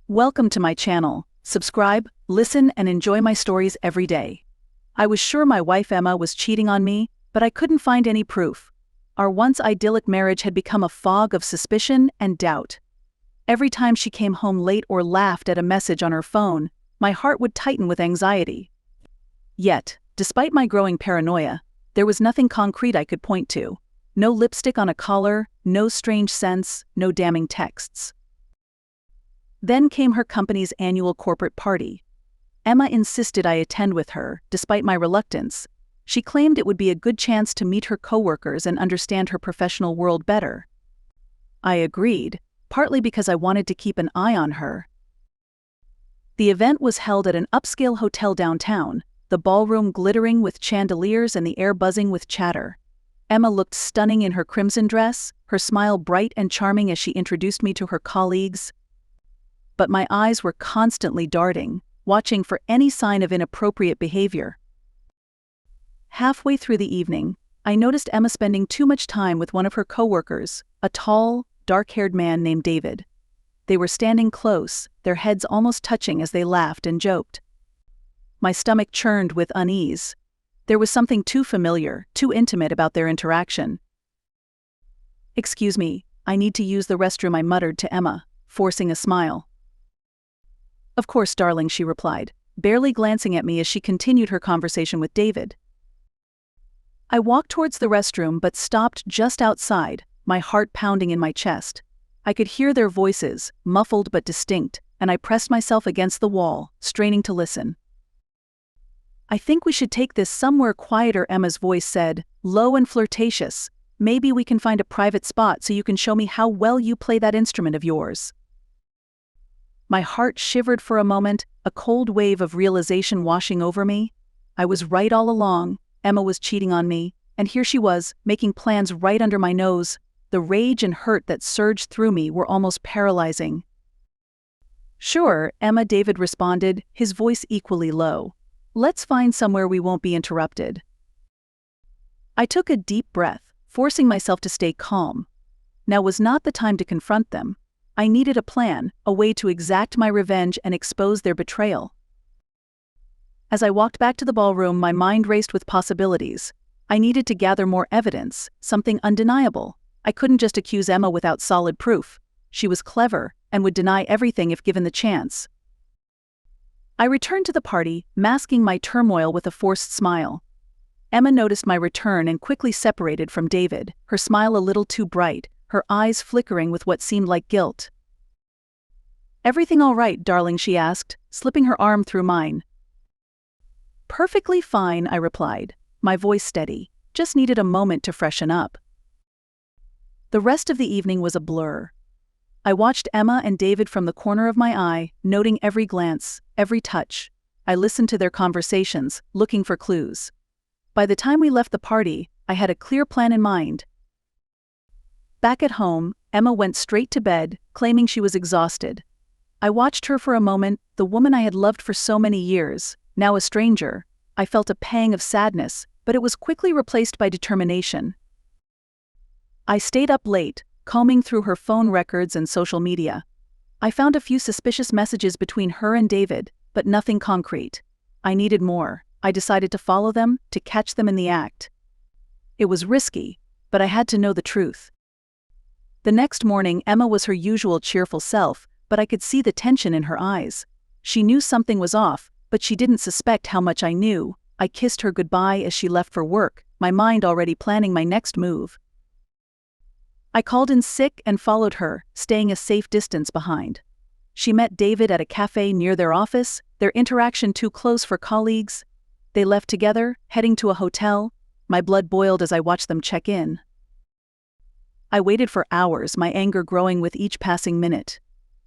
Welcome to my channel. Subscribe, listen, and enjoy my stories every day. I was sure my wife Emma was cheating on me, but I couldn't find any proof. Our once idyllic marriage had become a fog of suspicion and doubt. Every time she came home late or laughed at a message on her phone, my heart would tighten with anxiety. Yet, despite my growing paranoia, there was nothing concrete I could point to. No lipstick on a collar, no strange scents, no damning texts. Then came her company's annual corporate party. Emma insisted I attend with her, despite my reluctance. She claimed it would be a good chance to meet her coworkers and understand her professional world better. I agreed, partly because I wanted to keep an eye on her. The event was held at an upscale hotel downtown, the ballroom glittering with chandeliers and the air buzzing with chatter. Emma looked stunning in her crimson dress, her smile bright and charming as she introduced me to her colleagues. But my eyes were constantly darting, watching for any sign of inappropriate behavior. Halfway through the evening, I noticed Emma spending too much time with one of her coworkers, a tall, dark-haired man named David. They were standing close, their heads almost touching as they laughed and joked. My stomach churned with unease. There was something too familiar, too intimate about their interaction. "Excuse me, I need to use the restroom," I muttered to Emma, forcing a smile. "Of course, darling," she replied, barely glancing at me as she continued her conversation with David. I walked towards the restroom but stopped just outside, my heart pounding in my chest. I could hear their voices, muffled but distinct, and I pressed myself against the wall, straining to listen. "I think we should take this somewhere quieter," Emma's voice said, low and flirtatious. "Maybe we can find a private spot so you can show me how well you play that instrument of yours." My heart shivered for a moment, a cold wave of realization washing over me. I was right all along. Emma was cheating on me, and here she was, making plans right under my nose. The rage and hurt that surged through me were almost paralyzing. "Sure," David responded, his voice equally low. "Let's find somewhere we won't be interrupted." I took a deep breath, forcing myself to stay calm. Now was not the time to confront them. I needed a plan, a way to exact my revenge and expose their betrayal. As I walked back to the ballroom, my mind raced with possibilities. I needed to gather more evidence, something undeniable. I couldn't just accuse Emma without solid proof. She was clever and would deny everything if given the chance. I returned to the party, masking my turmoil with a forced smile. Emma noticed my return and quickly separated from David, her smile a little too bright, her eyes flickering with what seemed like guilt. "Everything all right, darling?" she asked, slipping her arm through mine. "Perfectly fine," I replied, my voice steady. "Just needed a moment to freshen up." The rest of the evening was a blur. I watched Emma and David from the corner of my eye, noting every glance, every touch. I listened to their conversations, looking for clues. By the time we left the party, I had a clear plan in mind. Back at home, Emma went straight to bed, claiming she was exhausted. I watched her for a moment, the woman I had loved for so many years, now a stranger. I felt a pang of sadness, but it was quickly replaced by determination. I stayed up late, combing through her phone records and social media. I found a few suspicious messages between her and David, but nothing concrete. I needed more. I decided to follow them, to catch them in the act. It was risky, but I had to know the truth. The next morning, Emma was her usual cheerful self, but I could see the tension in her eyes. She knew something was off, but she didn't suspect how much I knew. I kissed her goodbye as she left for work, my mind already planning my next move. I called in sick and followed her, staying a safe distance behind. She met David at a cafe near their office, their interaction too close for colleagues. They left together, heading to a hotel. My blood boiled as I watched them check in. I waited for hours, my anger growing with each passing minute.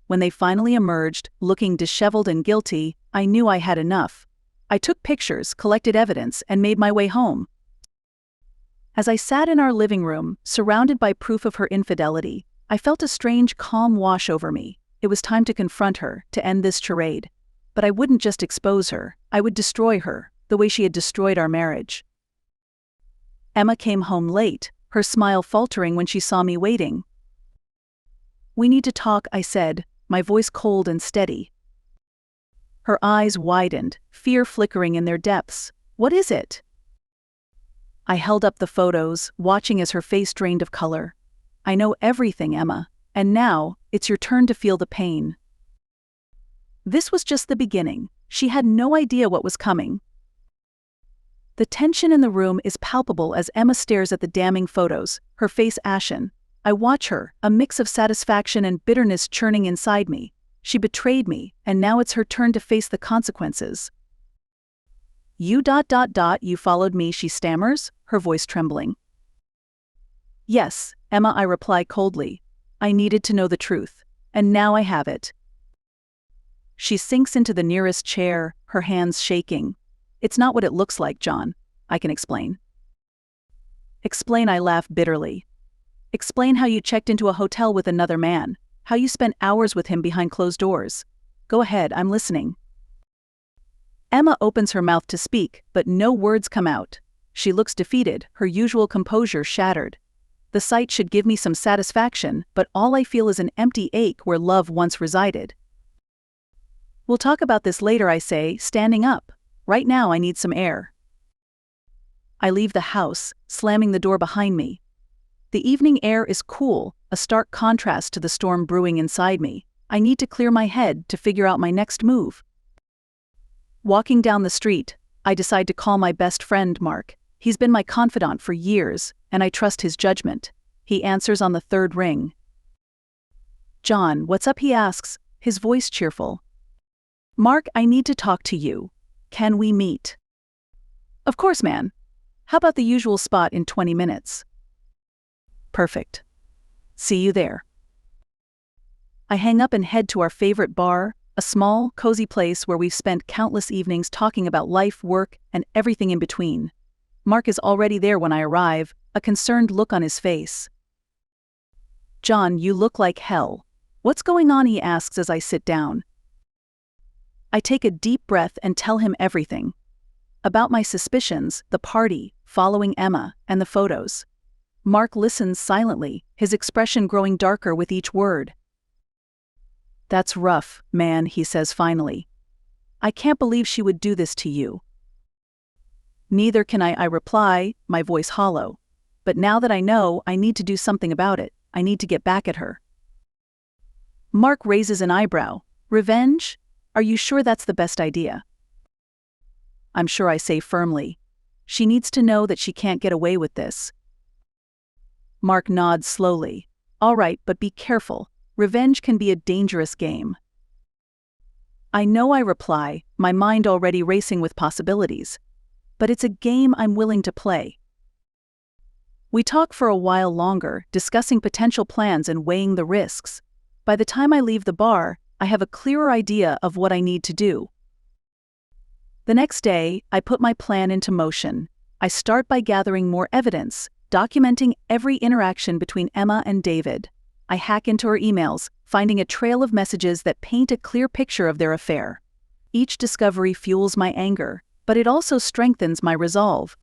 When they finally emerged, looking disheveled and guilty, I knew I had enough. I took pictures, collected evidence, and made my way home. As I sat in our living room, surrounded by proof of her infidelity, I felt a strange calm wash over me. It was time to confront her, to end this charade. But I wouldn't just expose her, I would destroy her, the way she had destroyed our marriage. Emma came home late, her smile faltering when she saw me waiting. "We need to talk," I said, my voice cold and steady. Her eyes widened, fear flickering in their depths. "What is it?" I held up the photos, watching as her face drained of color. "I know everything, Emma, and now, it's your turn to feel the pain." This was just the beginning. She had no idea what was coming. The tension in the room is palpable as Emma stares at the damning photos, her face ashen. I watch her, a mix of satisfaction and bitterness churning inside me. She betrayed me, and now it's her turn to face the consequences. You followed me," she stammers, her voice trembling. "Yes, Emma," I reply coldly. "I needed to know the truth, and now I have it." She sinks into the nearest chair, her hands shaking. "It's not what it looks like, John. I can explain." "Explain," I laugh bitterly. "Explain how you checked into a hotel with another man, how you spent hours with him behind closed doors. Go ahead, I'm listening." Emma opens her mouth to speak, but no words come out. She looks defeated, her usual composure shattered. The sight should give me some satisfaction, but all I feel is an empty ache where love once resided. "We'll talk about this later," I say, standing up. "Right now I need some air." I leave the house, slamming the door behind me. The evening air is cool, a stark contrast to the storm brewing inside me. I need to clear my head to figure out my next move. Walking down the street, I decide to call my best friend, Mark. He's been my confidant for years, and I trust his judgment. He answers on the third ring. "John, what's up?" he asks, his voice cheerful. "Mark, I need to talk to you. Can we meet?" "Of course, man. How about the usual spot in 20 minutes? "Perfect. See you there." I hang up and head to our favorite bar, a small, cozy place where we've spent countless evenings talking about life, work, and everything in between. Mark is already there when I arrive, a concerned look on his face. "John, you look like hell. What's going on?" he asks as I sit down. I take a deep breath and tell him everything. About my suspicions, the party, following Emma, and the photos. Mark listens silently, his expression growing darker with each word. "That's rough, man," he says finally. "I can't believe she would do this to you." "Neither can I reply, my voice hollow. "But now that I know, I need to do something about it. I need to get back at her." Mark raises an eyebrow. "Revenge? Are you sure that's the best idea?" "I'm sure," I say firmly. "She needs to know that she can't get away with this." Mark nods slowly. "All right, but be careful. Revenge can be a dangerous game." "I know," I reply, my mind already racing with possibilities. "But it's a game I'm willing to play." We talk for a while longer, discussing potential plans and weighing the risks. By the time I leave the bar, I have a clearer idea of what I need to do. The next day, I put my plan into motion. I start by gathering more evidence, documenting every interaction between Emma and David. I hack into her emails, finding a trail of messages that paint a clear picture of their affair. Each discovery fuels my anger, but it also strengthens my resolve.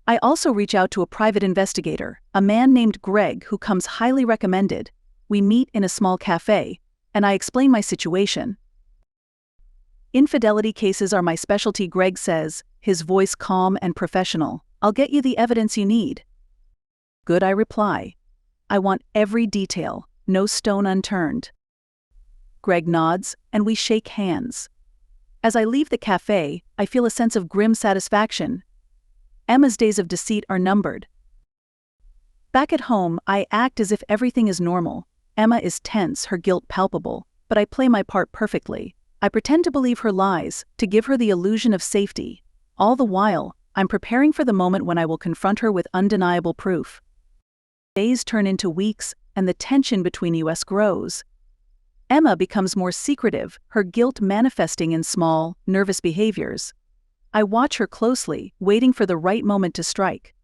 I also reach out to a private investigator, a man named Greg who comes highly recommended. We meet in a small cafe, and I explain my situation. "Infidelity cases are my specialty," Greg says, his voice calm and professional. "I'll get you the evidence you need." "Good," I reply. "I want every detail, no stone unturned." Greg nods, and we shake hands. As I leave the cafe, I feel a sense of grim satisfaction. Emma's days of deceit are numbered. Back at home, I act as if everything is normal. Emma is tense, her guilt palpable, but I play my part perfectly. I pretend to believe her lies, to give her the illusion of safety. All the while, I'm preparing for the moment when I will confront her with undeniable proof. Days turn into weeks, and the tension between us grows. Emma becomes more secretive, her guilt manifesting in small, nervous behaviors. I watch her closely, waiting for the right moment to strike.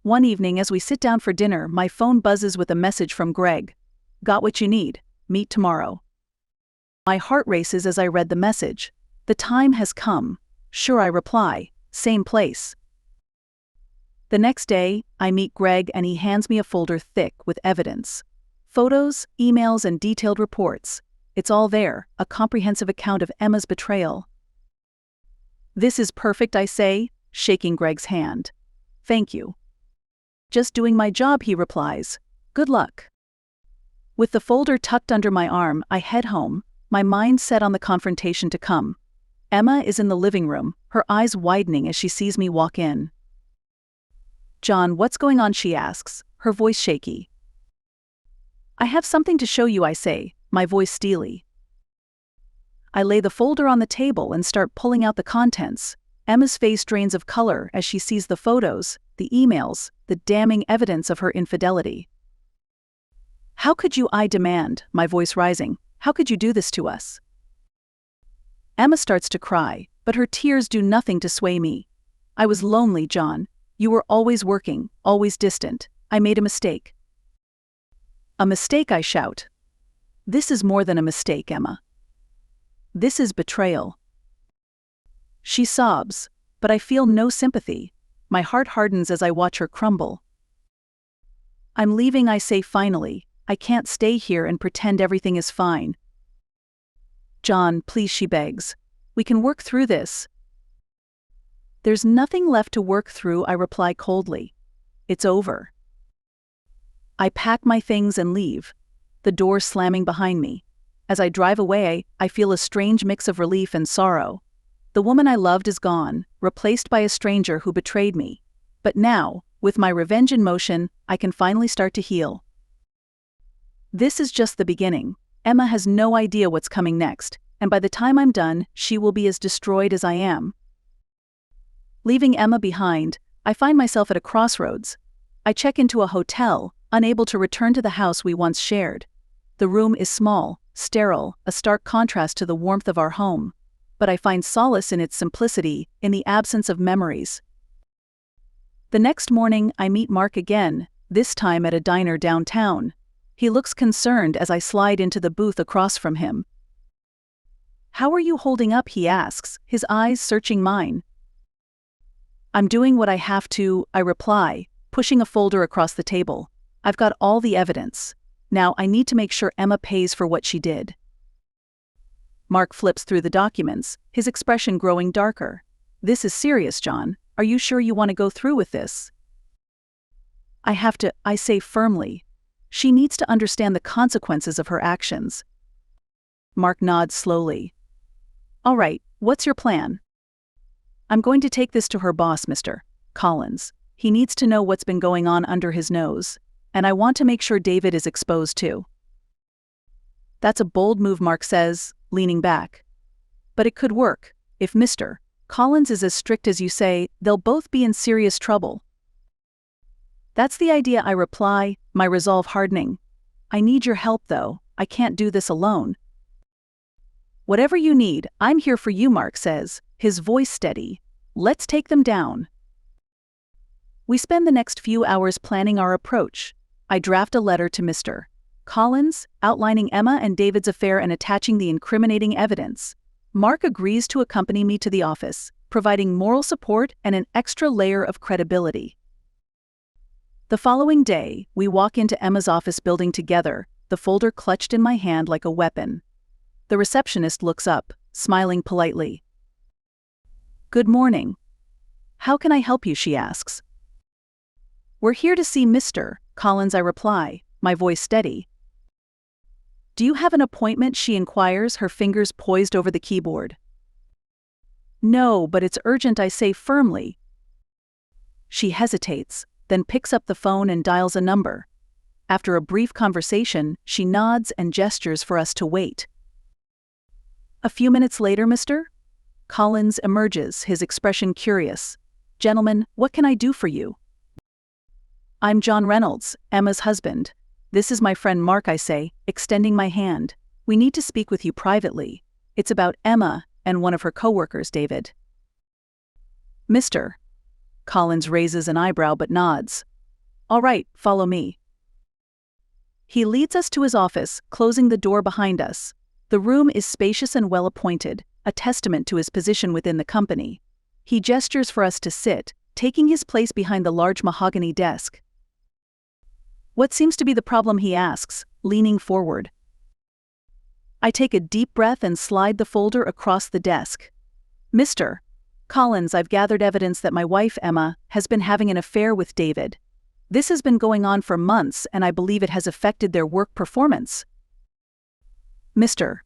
One evening as we sit down for dinner, my phone buzzes with a message from Greg. "Got what you need. Meet tomorrow." My heart races as I read the message. The time has come. "Sure," I reply. "Same place." The next day, I meet Greg and he hands me a folder thick with evidence. Photos, emails, and detailed reports. It's all there, a comprehensive account of Emma's betrayal. This is perfect, I say, shaking Greg's hand. Thank you. Just doing my job, he replies. Good luck. With the folder tucked under my arm, I head home, my mind set on the confrontation to come. Emma is in the living room, her eyes widening as she sees me walk in. John, what's going on? She asks, her voice shaky. I have something to show you, I say, my voice steely. I lay the folder on the table and start pulling out the contents. Emma's face drains of color as she sees the photos, the emails, the damning evidence of her infidelity. How could you? I demand, my voice rising. How could you do this to us? Emma starts to cry, but her tears do nothing to sway me. I was lonely, John. You were always working, always distant. I made a mistake. A mistake, I shout. This is more than a mistake, Emma. This is betrayal. She sobs, but I feel no sympathy. My heart hardens as I watch her crumble. I'm leaving, I say finally. I can't stay here and pretend everything is fine. John, please, she begs. We can work through this. There's nothing left to work through, I reply coldly. It's over. I pack my things and leave, the door slamming behind me. As I drive away, I feel a strange mix of relief and sorrow. The woman I loved is gone, replaced by a stranger who betrayed me. But now, with my revenge in motion, I can finally start to heal. This is just the beginning. Emma has no idea what's coming next, and by the time I'm done, she will be as destroyed as I am. Leaving Emma behind, I find myself at a crossroads. I check into a hotel, unable to return to the house we once shared. The room is small, sterile, a stark contrast to the warmth of our home. But I find solace in its simplicity, in the absence of memories. The next morning, I meet Mark again, this time at a diner downtown. He looks concerned as I slide into the booth across from him. How are you holding up? He asks, his eyes searching mine. I'm doing what I have to, I reply, pushing a folder across the table. I've got all the evidence. Now I need to make sure Emma pays for what she did. Mark flips through the documents, his expression growing darker. This is serious, John. Are you sure you want to go through with this? I have to, I say firmly. She needs to understand the consequences of her actions. Mark nods slowly. All right, what's your plan? I'm going to take this to her boss, Mr. Collins. He needs to know what's been going on under his nose, and I want to make sure David is exposed too. That's a bold move, Mark says, leaning back. But it could work. If Mr. Collins is as strict as you say, they'll both be in serious trouble. That's the idea, I reply, my resolve hardening. I need your help, though. I can't do this alone. Whatever you need, I'm here for you, Mark says, his voice steady. Let's take them down. We spend the next few hours planning our approach. I draft a letter to Mr. Collins, outlining Emma and David's affair and attaching the incriminating evidence. Mark agrees to accompany me to the office, providing moral support and an extra layer of credibility. The following day, we walk into Emma's office building together, the folder clutched in my hand like a weapon. The receptionist looks up, smiling politely. Good morning. How can I help you? She asks. We're here to see Mr. Collins, I reply, my voice steady. Do you have an appointment? She inquires, her fingers poised over the keyboard. No, but it's urgent, I say firmly. She hesitates, then picks up the phone and dials a number. After a brief conversation, she nods and gestures for us to wait. A few minutes later, Mr. Collins emerges, his expression curious. Gentlemen, what can I do for you? I'm John Reynolds, Emma's husband. This is my friend Mark, I say, extending my hand. We need to speak with you privately. It's about Emma and one of her coworkers, David. Mr. Collins raises an eyebrow but nods. All right, follow me. He leads us to his office, closing the door behind us. The room is spacious and well-appointed, a testament to his position within the company. He gestures for us to sit, taking his place behind the large mahogany desk. What seems to be the problem? He asks, leaning forward. I take a deep breath and slide the folder across the desk. Mr. Collins, I've gathered evidence that my wife, Emma, has been having an affair with David. This has been going on for months, and I believe it has affected their work performance. Mr.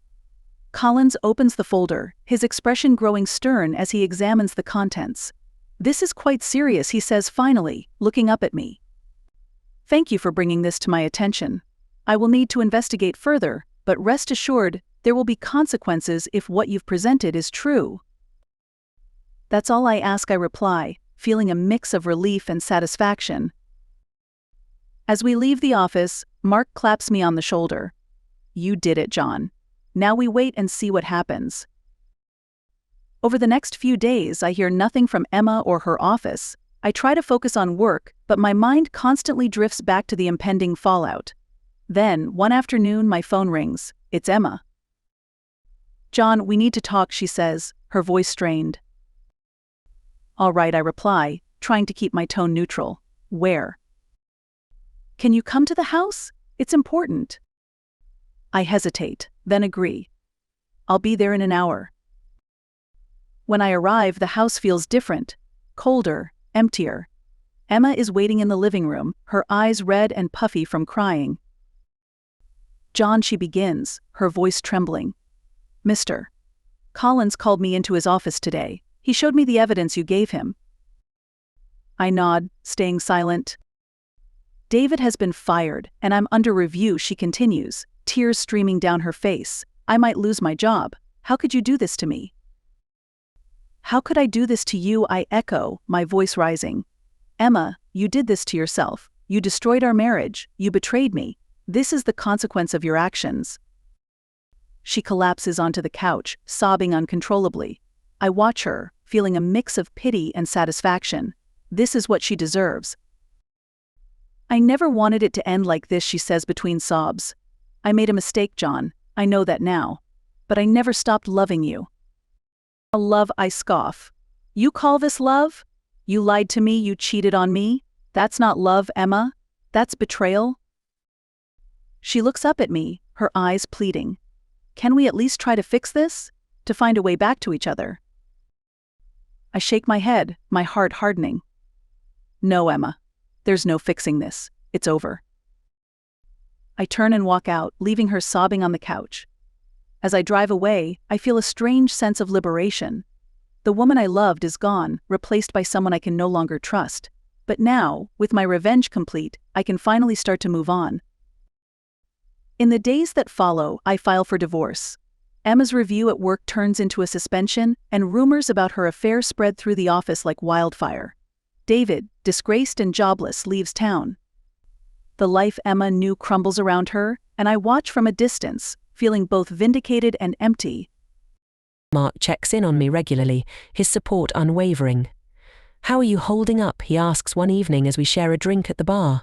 Collins opens the folder, his expression growing stern as he examines the contents. This is quite serious, he says finally, looking up at me. Thank you for bringing this to my attention. I will need to investigate further, but rest assured, there will be consequences if what you've presented is true. That's all I ask, I reply, feeling a mix of relief and satisfaction. As we leave the office, Mark claps me on the shoulder. You did it, John. Now we wait and see what happens. Over the next few days, I hear nothing from Emma or her office. I try to focus on work, but my mind constantly drifts back to the impending fallout. Then, one afternoon, my phone rings. It's Emma. John, we need to talk, she says, her voice strained. All right, I reply, trying to keep my tone neutral. Where? Can you come to the house? It's important. I hesitate, then agree. I'll be there in an hour. When I arrive, the house feels different, colder, emptier. Emma is waiting in the living room, her eyes red and puffy from crying. John, she begins, her voice trembling. Mr. Collins called me into his office today. He showed me the evidence you gave him. I nod, staying silent. David has been fired, and I'm under review, she continues, tears streaming down her face. I might lose my job. How could you do this to me? How could I do this to you? I echo, my voice rising. Emma, you did this to yourself. You destroyed our marriage. You betrayed me. This is the consequence of your actions. She collapses onto the couch, sobbing uncontrollably. I watch her, feeling a mix of pity and satisfaction. This is what she deserves. I never wanted it to end like this, she says between sobs. I made a mistake, John. I know that now. But I never stopped loving you. A love, I scoff. You call this love? You lied to me, you cheated on me? That's not love, Emma. That's betrayal. She looks up at me, her eyes pleading. Can we at least try to fix this? To find a way back to each other? I shake my head, my heart hardening. No, Emma. There's no fixing this. It's over. I turn and walk out, leaving her sobbing on the couch. As I drive away, I feel a strange sense of liberation. The woman I loved is gone, replaced by someone I can no longer trust. But now, with my revenge complete, I can finally start to move on. In the days that follow, I file for divorce. Emma's review at work turns into a suspension, and rumors about her affair spread through the office like wildfire. David, disgraced and jobless, leaves town. The life Emma knew crumbles around her, and I watch from a distance, feeling both vindicated and empty. Mark checks in on me regularly, his support unwavering. How are you holding up? He asks one evening as we share a drink at the bar.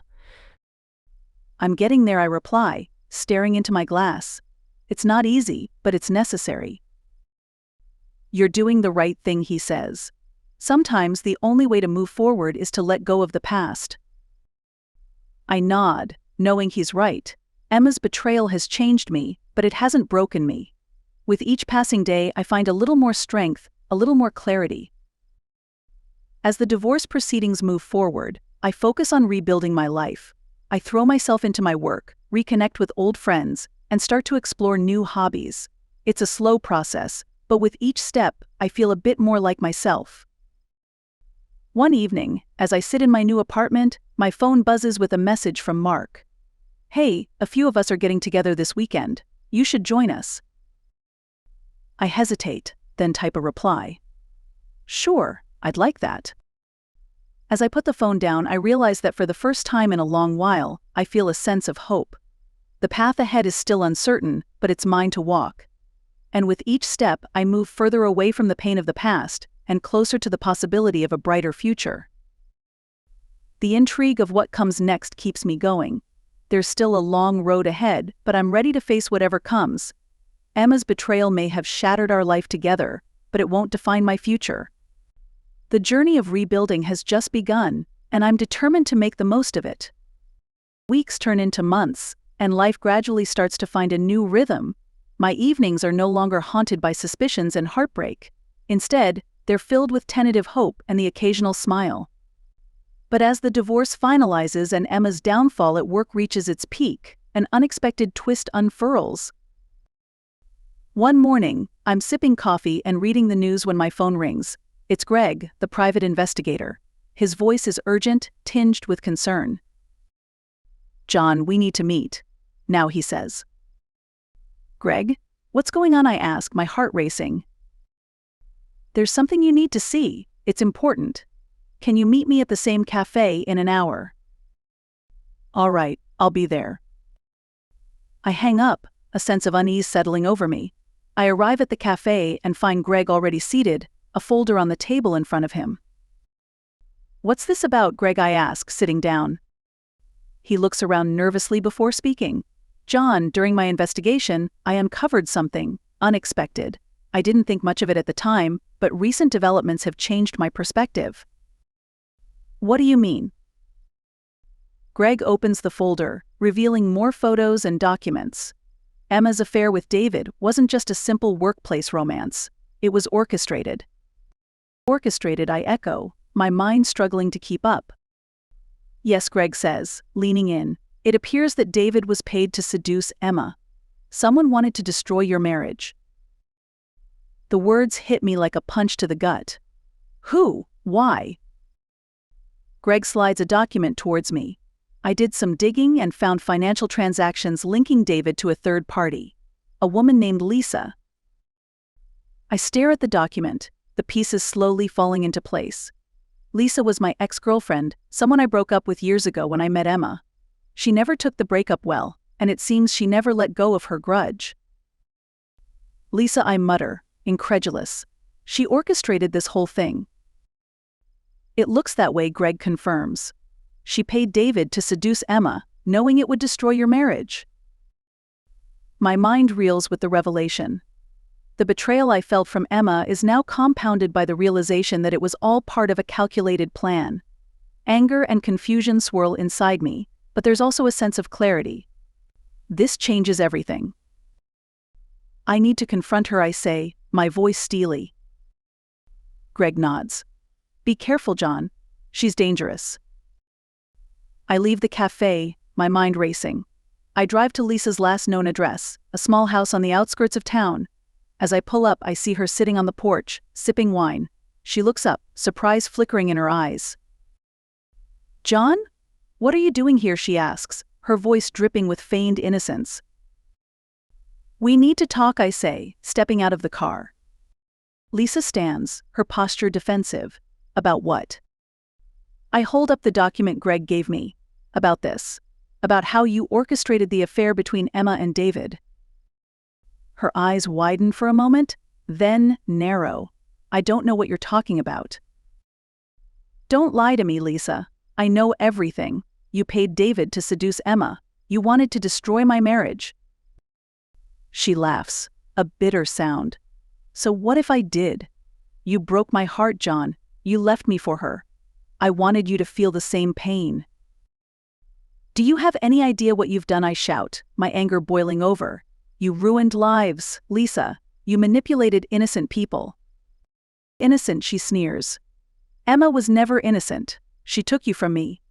I'm getting there, I reply, staring into my glass. It's not easy, but it's necessary. You're doing the right thing, he says. Sometimes the only way to move forward is to let go of the past. I nod, knowing he's right. Emma's betrayal has changed me, but it hasn't broken me. With each passing day, I find a little more strength, a little more clarity. As the divorce proceedings move forward, I focus on rebuilding my life. I throw myself into my work, reconnect with old friends, and start to explore new hobbies. It's a slow process, but with each step, I feel a bit more like myself. One evening, as I sit in my new apartment, my phone buzzes with a message from Mark. Hey, a few of us are getting together this weekend. You should join us. I hesitate, then type a reply. Sure, I'd like that. As I put the phone down, I realize that for the first time in a long while, I feel a sense of hope. The path ahead is still uncertain, but it's mine to walk. And with each step, I move further away from the pain of the past and closer to the possibility of a brighter future. The intrigue of what comes next keeps me going. There's still a long road ahead, but I'm ready to face whatever comes. Emma's betrayal may have shattered our life together, but it won't define my future. The journey of rebuilding has just begun, and I'm determined to make the most of it. Weeks turn into months, and life gradually starts to find a new rhythm. My evenings are no longer haunted by suspicions and heartbreak. Instead, they're filled with tentative hope and the occasional smile. But as the divorce finalizes and Emma's downfall at work reaches its peak, an unexpected twist unfurls. One morning, I'm sipping coffee and reading the news when my phone rings. It's Greg, the private investigator. His voice is urgent, tinged with concern. "John, we need to meet. Now," he says. "Greg? What's going on?" I ask, my heart racing. "There's something you need to see. It's important. Can you meet me at the same cafe in an hour?" "All right, I'll be there." I hang up, a sense of unease settling over me. I arrive at the cafe and find Greg already seated, a folder on the table in front of him. "What's this about, Greg?" I ask, sitting down. He looks around nervously before speaking. "John, during my investigation, I uncovered something unexpected. I didn't think much of it at the time, but recent developments have changed my perspective." "What do you mean?" Greg opens the folder, revealing more photos and documents. Emma's affair with David wasn't just a simple workplace romance. It was orchestrated. "Orchestrated," I echo, my mind struggling to keep up. "Yes," Greg says, leaning in. "It appears that David was paid to seduce Emma. Someone wanted to destroy your marriage." The words hit me like a punch to the gut. "Who? Why?" Greg slides a document towards me. I did some digging and found financial transactions linking David to a third party, a woman named Lisa. I stare at the document, the pieces slowly falling into place. Lisa was my ex-girlfriend, someone I broke up with years ago when I met Emma. She never took the breakup well, and it seems she never let go of her grudge. "Lisa," I mutter, incredulous. "She orchestrated this whole thing." "It looks that way," Greg confirms. "She paid David to seduce Emma, knowing it would destroy your marriage." My mind reels with the revelation. The betrayal I felt from Emma is now compounded by the realization that it was all part of a calculated plan. Anger and confusion swirl inside me, but there's also a sense of clarity. This changes everything. "I need to confront her," I say, my voice steely. Greg nods. "Be careful, John. She's dangerous." I leave the cafe, my mind racing. I drive to Lisa's last known address, a small house on the outskirts of town. As I pull up, I see her sitting on the porch, sipping wine. She looks up, surprise flickering in her eyes. "John? What are you doing here?" she asks, her voice dripping with feigned innocence. "We need to talk," I say, stepping out of the car. Lisa stands, her posture defensive. "About what?" I hold up the document Greg gave me. "About this. About how you orchestrated the affair between Emma and David." Her eyes widen for a moment, then narrow. "I don't know what you're talking about." "Don't lie to me, Lisa. I know everything. You paid David to seduce Emma. You wanted to destroy my marriage." She laughs, a bitter sound. "So what if I did? You broke my heart, John. You left me for her. I wanted you to feel the same pain." "Do you have any idea what you've done?" I shout, my anger boiling over. "You ruined lives, Lisa. You manipulated innocent people." "Innocent," she sneers. "Emma was never innocent. She took you from me."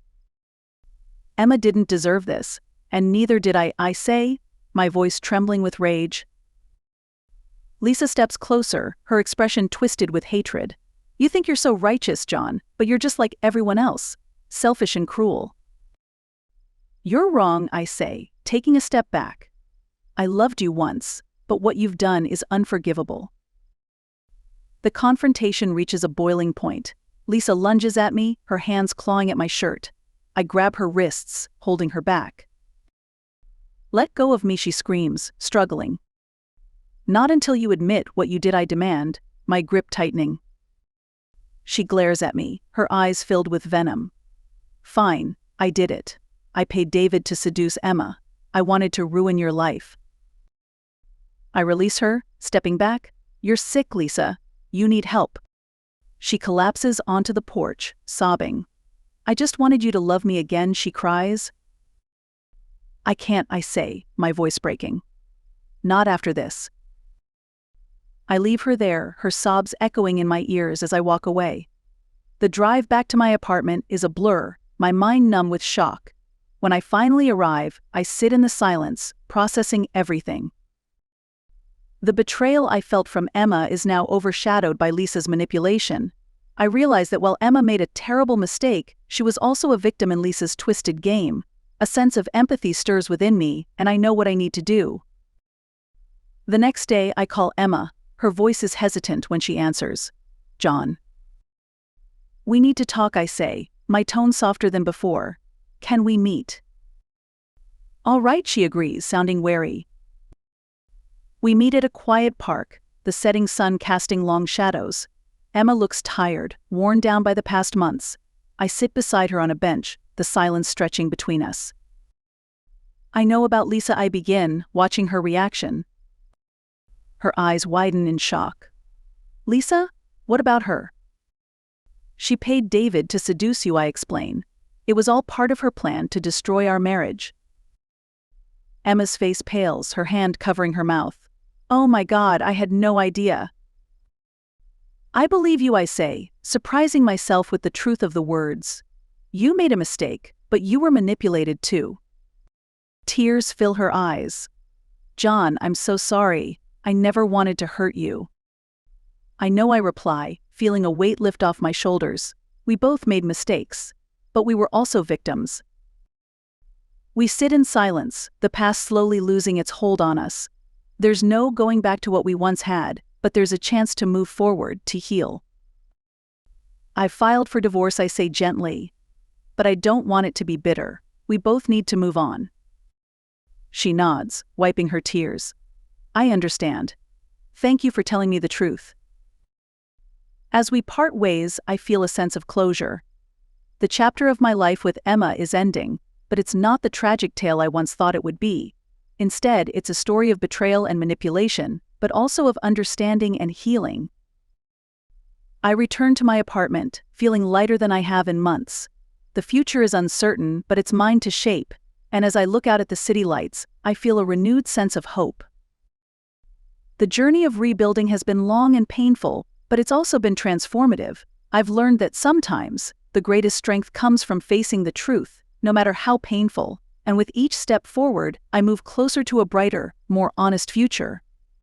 "Emma didn't deserve this, and neither did I say, my voice trembling with rage. Lisa steps closer, her expression twisted with hatred. "You think you're so righteous, John, but you're just like everyone else, selfish and cruel." "You're wrong," I say, taking a step back. "I loved you once, but what you've done is unforgivable." The confrontation reaches a boiling point. Lisa lunges at me, her hands clawing at my shirt. I grab her wrists, holding her back. "Let go of me," she screams, struggling. "Not until you admit what you did," I demand, my grip tightening. She glares at me, her eyes filled with venom. "Fine, I did it. I paid David to seduce Emma. I wanted to ruin your life." I release her, stepping back. "You're sick, Lisa. You need help." She collapses onto the porch, sobbing. "I just wanted you to love me again," she cries. I can't, I say, my voice breaking. Not after this. I leave her there, her sobs echoing in my ears as I walk away. The drive back to my apartment is a blur, my mind numb with shock. When I finally arrive, I sit in the silence, processing everything. The betrayal I felt from Emma is now overshadowed by Lisa's manipulation. I realize that while Emma made a terrible mistake, she was also a victim in Lisa's twisted game. A sense of empathy stirs within me, and I know what I need to do. The next day, I call Emma. Her voice is hesitant when she answers. John. We need to talk, I say, my tone softer than before. Can we meet? All right, she agrees, sounding wary. We meet at a quiet park, the setting sun casting long shadows. Emma looks tired, worn down by the past months. I sit beside her on a bench, the silence stretching between us. I know about Lisa, I begin, watching her reaction. Her eyes widen in shock. Lisa? What about her? She paid David to seduce you, I explain. It was all part of her plan to destroy our marriage. Emma's face pales, her hand covering her mouth. Oh my God, I had no idea. I believe you, I say, surprising myself with the truth of the words. You made a mistake, but you were manipulated too. Tears fill her eyes. John, I'm so sorry. I never wanted to hurt you. I know, I reply, feeling a weight lift off my shoulders. We both made mistakes, but we were also victims. We sit in silence, the past slowly losing its hold on us. There's no going back to what we once had, but there's a chance to move forward, to heal. I've filed for divorce, I say gently, but I don't want it to be bitter. We both need to move on. She nods, wiping her tears. I understand. Thank you for telling me the truth. As we part ways, I feel a sense of closure. The chapter of my life with Emma is ending, but it's not the tragic tale I once thought it would be. Instead, it's a story of betrayal and manipulation, but also of understanding and healing. I return to my apartment, feeling lighter than I have in months. The future is uncertain, but it's mine to shape, and as I look out at the city lights, I feel a renewed sense of hope. The journey of rebuilding has been long and painful, but it's also been transformative. I've learned that sometimes, the greatest strength comes from facing the truth, no matter how painful, and with each step forward, I move closer to a brighter, more honest future.